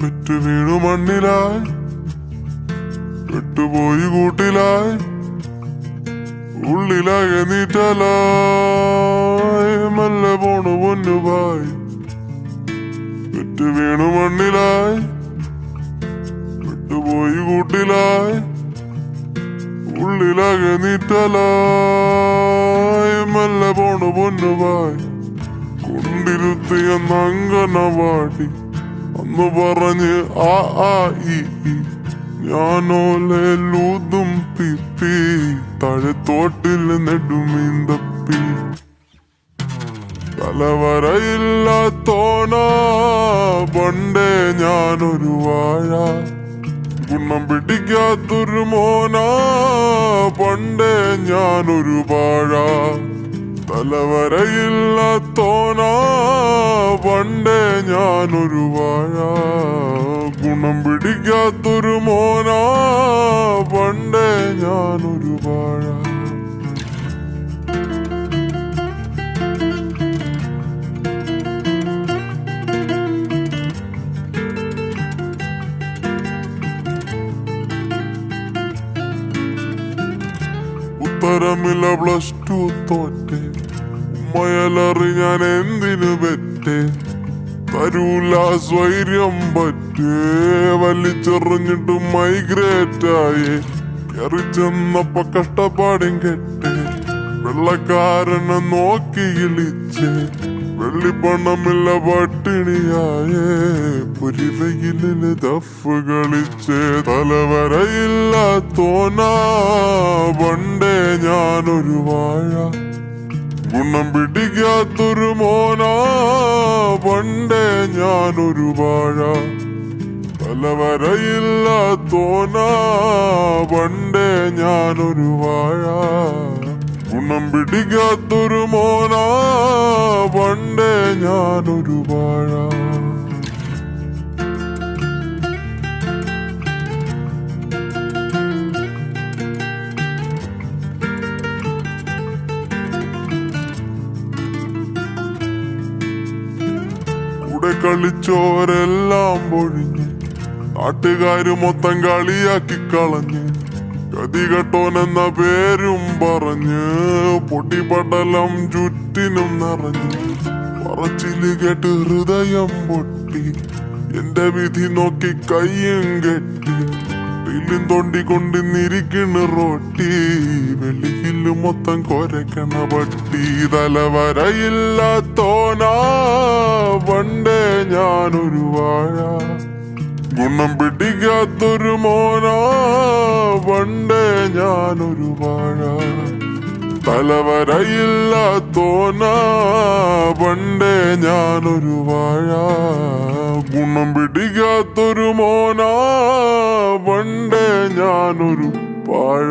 പെറ്റു വീണു മണ്ണിലായി, പെട്ടുപോയി കൂട്ടിലായി, ഉള്ളിലാകെ നീറ്റലായി, മെല്ലെ പോണു പൊന്നുപായി. പെറ്റു വീണു മണ്ണിലായി, പെട്ടുപോയി കൂട്ടിലായി, ഉള്ളിലാകെ നീറ്റലായി, മെല്ലെ പോണു പൊന്നുപായി. കൊണ്ടിരുത്തിയ അങ്കനവാടി അന്ന് പറഞ്ഞ് ആ ആ ഇ ഈ, ഞാനോലൂതും പിപ്പി, താഴത്തോട്ടിൽ നെടുമീന്തപ്പി. തലവരയില്ലാത്തോനാ പണ്ടേ ഞാനൊരു വാഴ, ഗുണം പിടിക്കാത്തൊരു മോനാ പണ്ടേ ഞാനൊരു വാഴ. തലവരയില്ലാത്തോനാ പണ്ടേ ഞാനൊരു വാഴ, ഗുണം പിടിക്കാത്തൊരു മോനാ പണ്ടേ ഞാനൊരു വാഴ. ഉത്തരമില്ല പ്ലസ് ടു തോറ്റെ, ഉമ്മയലറി ഞാൻ എന്തിനു പെറ്റേ. തരൂല സ്വൈര്യം പറ്റേ, വലിച്ചെറിഞ്ഞിട്ട് മൈഗ്രേറ്റായേ. കയറി ചെന്നപ്പ കഷ്ടപ്പാടും കെട്ടേ, വെള്ളക്കാരനെ നോക്കി ഇളിച്ചേ. വെള്ളിപ്പണമില്ല പട്ടിണിയായേ, പൊരിവയിലില് ദഫ് കളിച്ചേ. തലവരയില്ലാത്തോനാ പണ്ടേ ഞാനൊരു വാഴ, ഗുണം പിടിക്കാത്തൊരു മോനാ പണ്ടേ ഞാനൊരു വാഴ. തലവരയില്ലാത്തോനാ പണ്ടേ ഞാനൊരു വാഴ, ഗുണം പിടിക്കാത്തൊരു മോനാ പണ്ടേ ഞാനൊരു വാഴ. കൂടെ കളിച്ചോരെല്ലാം പൊഴിഞ്ഞ്, നാട്ടുകാര് മൊത്തം കളിയാക്കി കളഞ്ഞ്. ഗതി കെട്ടോനെന്ന പേരും പറഞ്ഞ്, പൊടിപടലം ചുറ്റിനും നിറഞ്ഞ്. പറച്ചില് കേട്ട് ഹൃദയം പൊട്ടി, എന്റെ വിധി നോക്കി കയ്യും കെട്ടി. ിലും തോണ്ടിക്കൊണ്ടിരിക്കണ റോട്ടി, വെളിയില് മൊത്തം കൊരക്കണ പട്ടി. തലവരയില്ലാത്തോനാ പണ്ടേ ഞാനൊരു വാഴ, ഗുണം പിടിക്കാത്തൊരു മോനാ പണ്ടേ ഞാനൊരു വാഴ. തലവരയില്ലാത്തോനാ പണ്ടേ ഞാനൊരു വാഴ, ഗുണം പിടിക്കാത്തൊരു മോനാ പണ്ടേ ഞാനൊരു വാഴ.